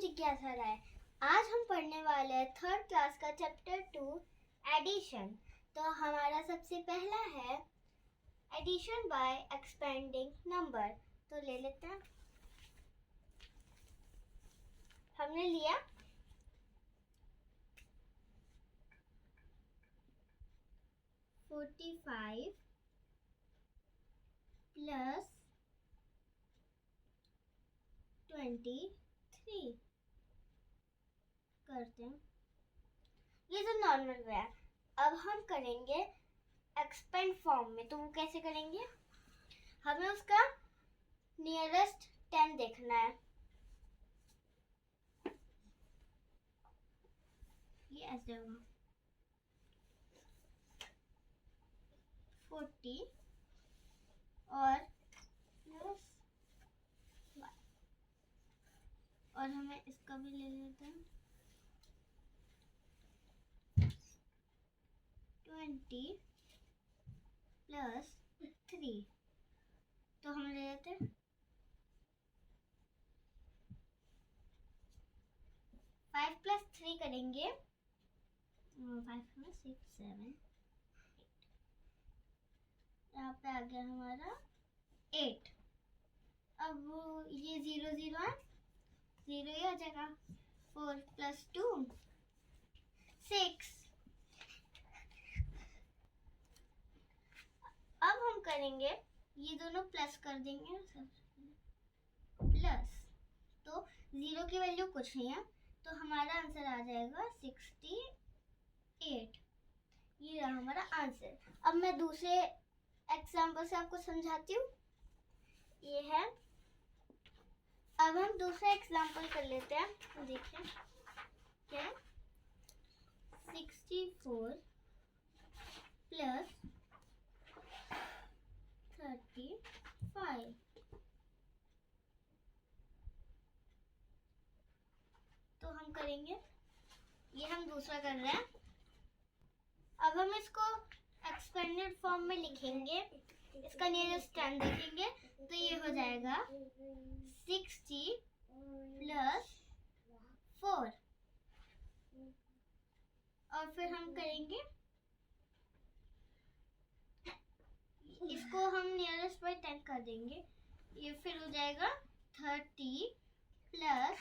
जिज्ञासा राय। आज हम पढ़ने वाले हैं थर्ड क्लास का चैप्टर 2 एडिशन। तो हमारा सबसे पहला है एडिशन बाय एक्सपेंडिंग नंबर। तो ले लेते हैं। हमने लिया 45 प्लस 23 करते हैं। ये तो नॉर्मल वे है। अब हम करेंगे एक्सपेंड फॉर्म में। तो वो कैसे करेंगे? हमें उसका नियरेस्ट 10 देखना है। ये ऐसे होगा 40 और प्लस 1 और हमें इसका भी ले लेते हैं 20 प्लस 3। तो हम ले लेते हैं 5 प्लस 3 करेंगे 5 में 6 7 8। यहाँ पे आ गया हमारा 8। अब ये 0 0 है, 0 ही हो जाएगा। 4 प्लस 2 6। अब हम करेंगे ये दोनों प्लस कर देंगे प्लस। तो 0 की वैल्यू कुछ नहीं है, तो हमारा आंसर आ जाएगा 68। ये रहा हमारा आंसर। अब मैं दूसरे एग्जाम्पल से आपको समझाती हूँ। ये है। अब हम दूसरा एग्जाम्पल कर लेते हैं। देखिए क्या है 64 प्लस 35। तो हम करेंगे, ये हम दूसरा कर रहे हैं। अब हम इसको एक्सपेंडेड फॉर्म में लिखेंगे, इसका नियरेस्ट 10 देखेंगे। तो ये हो जाएगा 60 प्लस 4 और फिर हम करेंगे इसको हम नियरेस्ट बाय 10 कर देंगे। ये फिर हो जाएगा 30 प्लस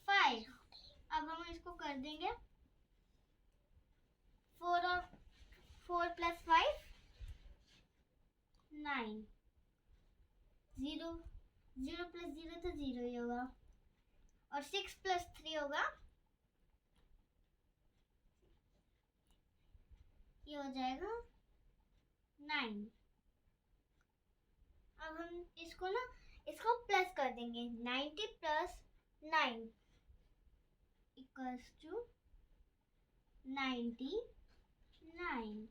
5। अब हम इसको कर देंगे 4 और 4 प्लस 5 9। 0 0 प्लस 0 तो 0 ही होगा और 6 प्लस 3 होगा, ये हो जाएगा 9। अब हम इसको प्लस कर देंगे 90 प्लस 9 इक्वल्स टू 99।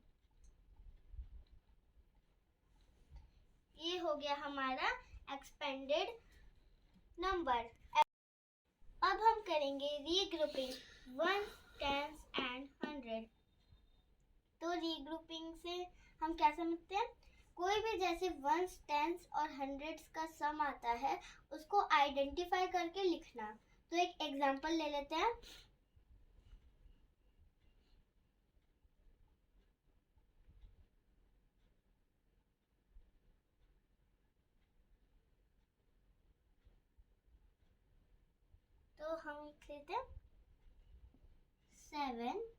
ये हो गया हमारा एक्सपेंडेड नंबर। अब हम करेंगे रीग्रुपिंग 1 10 एंड 100। तो रीग्रुपिंग से हम क्या समझते हैं? कोई भी जैसे 1s 10s और 100s का सम आता है उसको आइडेंटिफाई करके लिखना। तो एक एग्जांपल ले लेते हैं। तो हम लिख लेते हैं 7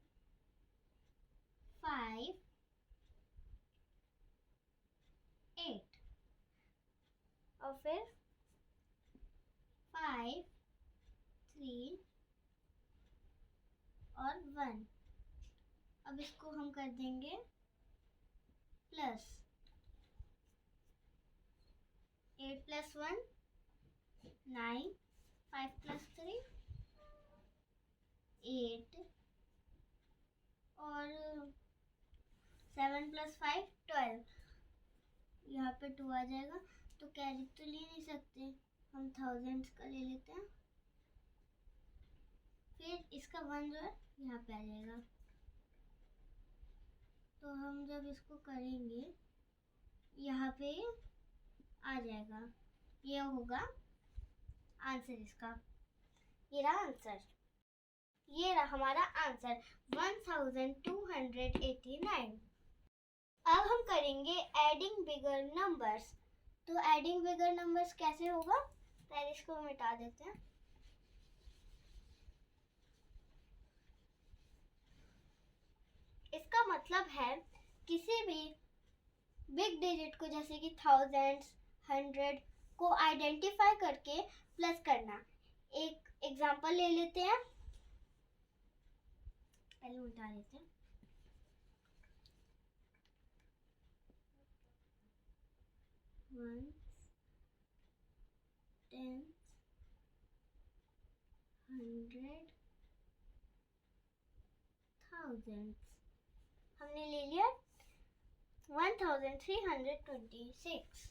5 8 और फिर 5 3 और 1। अब इसको हम कर देंगे प्लस 8 प्लस 1 9 5 प्लस 3 8 और 7 प्लस 5 12। यहाँ पे 2 आ जाएगा। तो कैरी तो ले नहीं सकते, हम थाउजेंड्स का ले लेते हैं। फिर इसका 1 जो है यहाँ पे आ जाएगा। तो हम जब इसको करेंगे यहाँ पे आ जाएगा, ये होगा आंसर इसका। ये रहा आंसर, ये रहा हमारा आंसर 1289। अब हम करेंगे एडिंग बिगर नंबर्स। तो एडिंग बिगर नंबर्स कैसे होगा, पहले इसको मिटा देते हैं। इसका मतलब है किसी भी बिग डिजिट को, जैसे कि थाउजेंड्स, 100 को आइडेंटिफाई करके प्लस करना। एक एग्जांपल ले लेते हैं, पहले उल्टा लेते हैं। वन, 10, 100, थाउजेंड्स हमने ले लिया 1326,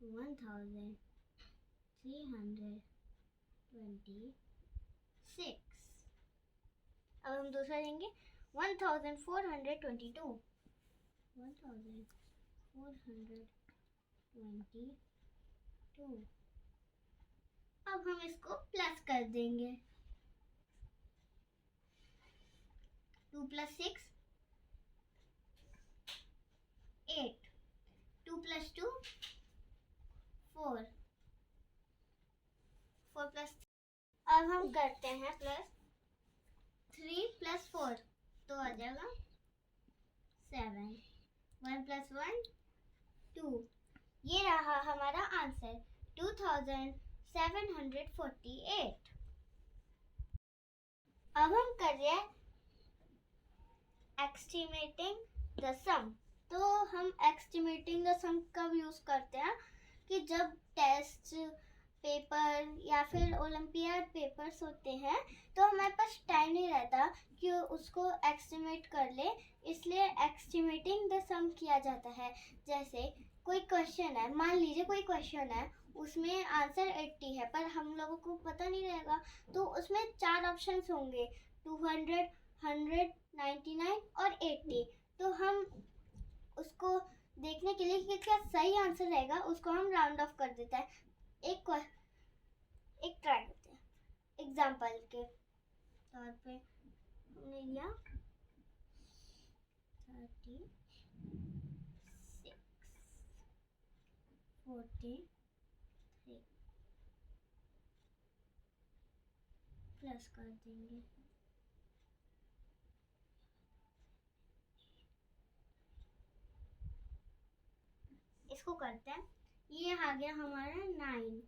1326। अब हम दूसरा लेंगे 1422, 1422। अब हम इसको प्लस कर देंगे, 2 + 6 8, 2 + 2 4, 4 + अब हम करते हैं प्लस 3 + 4, तो आ जाएगा 7, 1 + 1 2। ये रहा हमारा आंसर 2748। अब हम कर रहे हैं एस्टिमेटिंग द सम। तो हम एस्टिमेटिंग द सम कब यूज करते हैं कि जब टेस्ट पेपर या फिर ओलंपियाड पेपर्स होते हैं तो हमारे पास टाइम नहीं रहता कि उसको एस्टिमेट कर ले, इसलिए एस्टिमेटिंग द सम किया जाता है। जैसे कोई क्वेश्चन है, मान लीजिए कोई क्वेश्चन है, उसमें आंसर 80 है पर हम लोगों को पता नहीं रहेगा, तो उसमें 4 ऑप्शंस होंगे, 200, 100, 99 और 80। तो हम उसको देखने के लिए कि क्या सही आंसर रहेगा, उसको हम राउंड ऑफ कर देते हैं। एक ट्राई करते हैं, एग्जाम्पल के तौर पे हमने लिया 36, 43 प्लस कर देंगे, इसको करते हैं। ये आ गया हमारा 9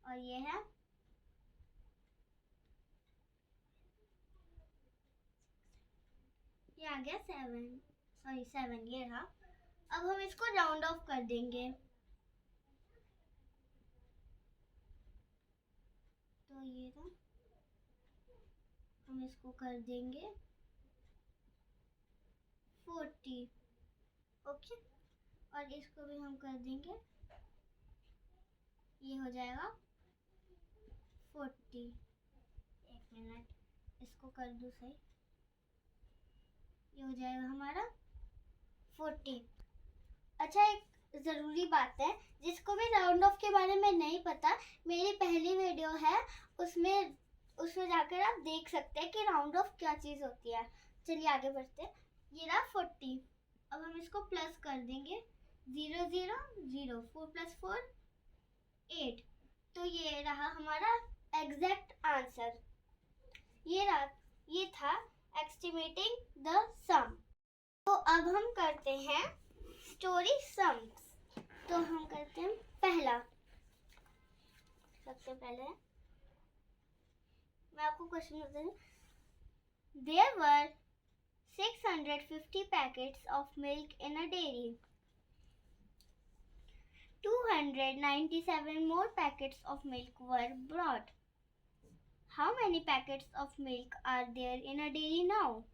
और ये है 7 ये रहा। अब हम इसको राउंड ऑफ कर देंगे, तो ये रहा, हम इसको कर देंगे 40, ओके। और इसको भी हम कर देंगे, ये हो जाएगा 40। एक मिनट, इसको कर दूं सही, ये हो जाएगा हमारा 40। अच्छा, एक ज़रूरी बात है, जिसको भी राउंड ऑफ के बारे में नहीं पता, मेरी पहली वीडियो है, उसमें जाकर आप देख सकते हैं कि राउंड ऑफ क्या चीज़ होती है। चलिए आगे बढ़ते हैं। ये रहा 40। अब हम इसको प्लस कर देंगे, 0 0 0, 4 + 4 8। तो ये रहा हमारा एग्जैक्ट आंसर। ये था एस्टिमेटिंग द सम। तो अब हम करते हैं स्टोरी सम्स। तो हम करते हैं पहला, सबसे पहले मैं आपको क्वेश्चन बताती हूँ। There were 650 packets of milk in a dairy. 297 more packets of milk were brought. How many packets of milk are there in a dairy now?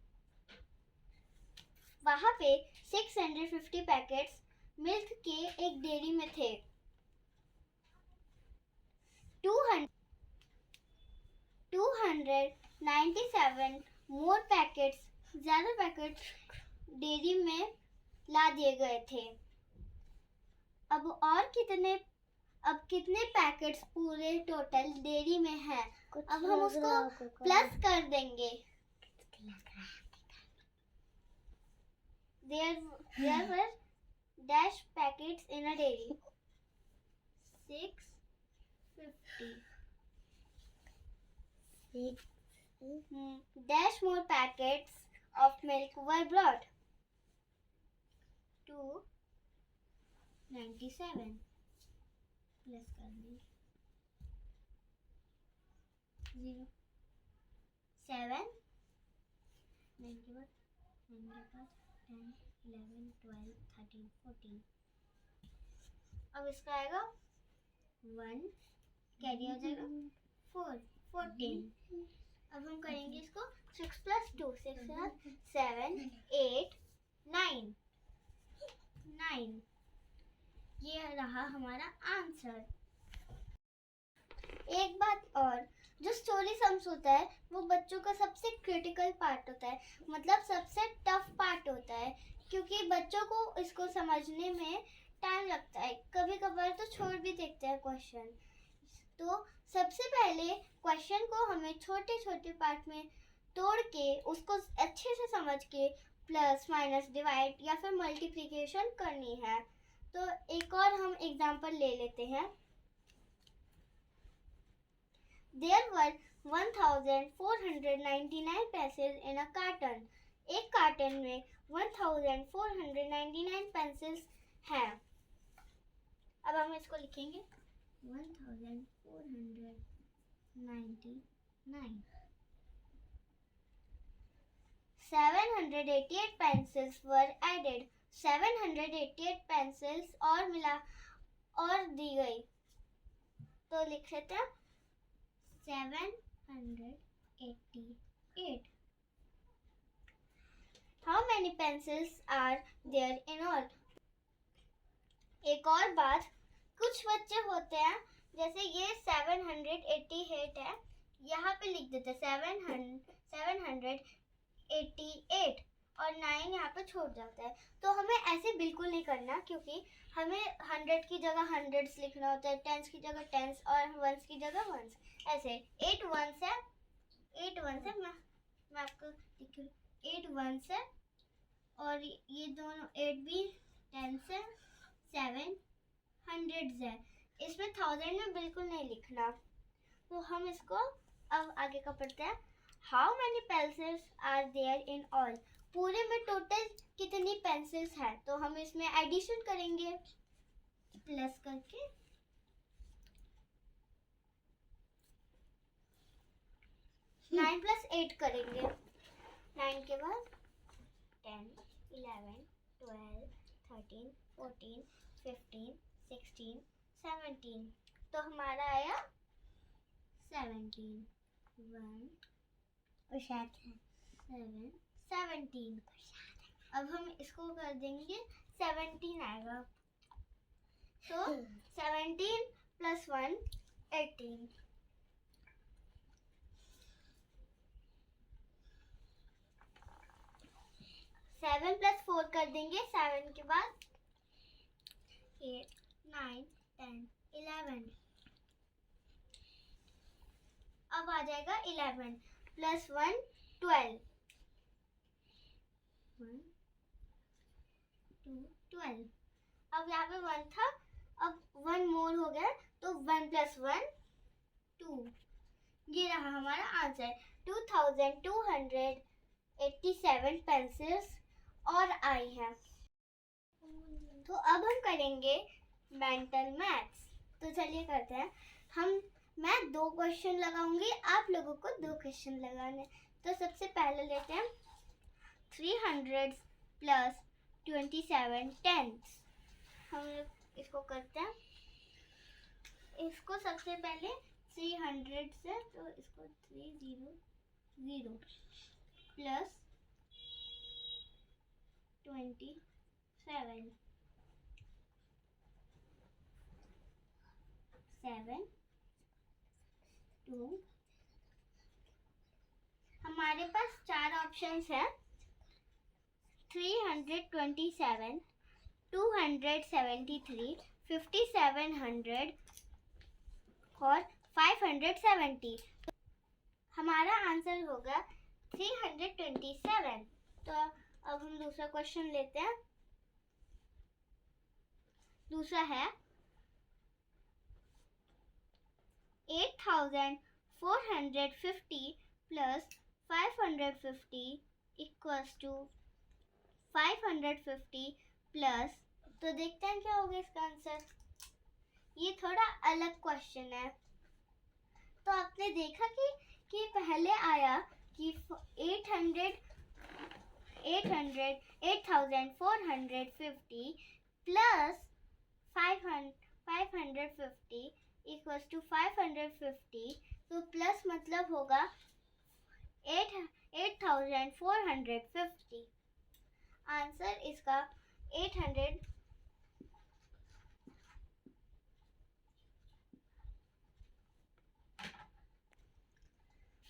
वहाँ पे 650 पैकेट्स मिल्क के एक डेयरी में थे। 297 मोर पैकेट्स, ज़्यादा पैकेट्स डेयरी में ला दिए गए थे। अब अब कितने पैकेट्स पूरे टोटल डेयरी में है, अब हम उसको प्लस कर देंगे। There were dash packets in a dairy. 650. Dash more packets of milk were brought. 297. Plus कर देंगे 0 7 9 के बाद 10 11 12 13 14। अब इसका आएगा 1 कैरी हो जाएगा 4 14। अब हम करेंगे इसको 6 + 2 6 7 8 9 9। ये रहा हमारा आंसर। एक बात और, जो स्टोरी सम्स होता है वो बच्चों का सबसे क्रिटिकल पार्ट होता है, मतलब सबसे टफ पार्ट होता है, क्योंकि बच्चों को इसको समझने में टाइम लगता है। कभी कभार तो छोड़ भी देखते हैं क्वेश्चन। तो सबसे पहले क्वेश्चन को हमें छोटे छोटे पार्ट में तोड़ के उसको अच्छे से समझ के प्लस माइनस डिवाइड या फिर मल्टीप्लिकेशन करनी है। तो एक और हम एग्जांपल ले लेते हैं। There were 1499 pencils in a carton. एक कार्टन में 1499 पेंसिल्स हैं। अब हम इसको लिखेंगे 1499। 788 pencils were added. 788 पेंसिल्स और दी गई, तो लिख लेते हैं 788. How many pencils are there in all? एक और बात, कुछ बच्चे होते हैं जैसे ये 788 है, यहाँ पे लिख देते 788 और 9 यहाँ पे छोड़ जाता है। तो हमें ऐसे बिल्कुल नहीं करना, क्योंकि हमें 100 की जगह हंड्रेड्स लिखना होता है, टेंस की जगह टेंस और वंस की जगह वंस। ऐसे 8 वंस है, मैं आपको लिखूँ 8 वंस है, और ये दोनों 8 भी टेंस है, 7 हंड्रेड्स है। इसमें 1000 में बिल्कुल नहीं लिखना। तो हम इसको अब आगे का पढ़ते हैं। How many pencils are there in all? पूरे में टोटल कितनी पेंसिल्स है? तो हम इसमें एडिशन करेंगे प्लस करके। 9 + 8 करेंगे। 9 के बाद 10 11 12 13 14 15 16 17। तो हमारा आया 17 1 7 17। अब हम इसको कर देंगे 17 आएगा, तो 17 + 1 18। 7 + 4 कर देंगे। 7 के बाद 8 9 10 11। अब आ जाएगा 11 + 1 12। 1 2 12। अब यहाँ पे 1 था, अब 1 मोर हो गया, तो 1 + 1 2। ये रहा हमारा आंसर। 2287 पेंसिल्स और आई हैं। तो अब हम करेंगे मेंटल मैथ्स। तो चलिए करते हैं। मैं 2 क्वेश्चन लगाऊंगी, आप लोगों को 2 क्वेश्चन लगाने। तो सबसे पहले लेते हैं 300 + 27 टेंस। हम इसको करते हैं। इसको सबसे पहले 300 से, तो इसको 300 + 27 7 2। हमारे पास 4 ऑप्शंस हैं। 327 273 5700 और 570। हमारा आंसर होगा 327। तो अब हम दूसरा क्वेश्चन लेते हैं। दूसरा है 8450 प्लस 550 इक्वल्स टू 550 प्लस, तो देखते हैं क्या होगा इसका आंसर। ये थोड़ा अलग क्वेश्चन है। तो आपने देखा कि पहले आया कि 8450 प्लस 550 इक्वल्स टू 550। तो प्लस मतलब होगा 8450। आंसर इसका 800।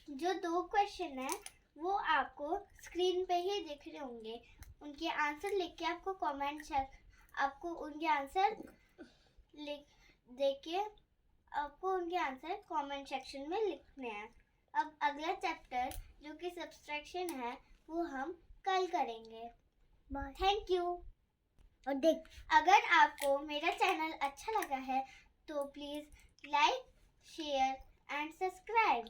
जो दो क्वेश्चन है वो आपको स्क्रीन पे ही दिख रहे होंगे। उनके आंसर लिख के आपको आपको उनके आंसर कमेंट सेक्शन में लिखने हैं। अब अगला चैप्टर जो कि सब्सट्रैक्शन है वो हम कल करेंगे। Thank you. और अगर आपको मेरा चैनल अच्छा लगा है तो please like, share and subscribe.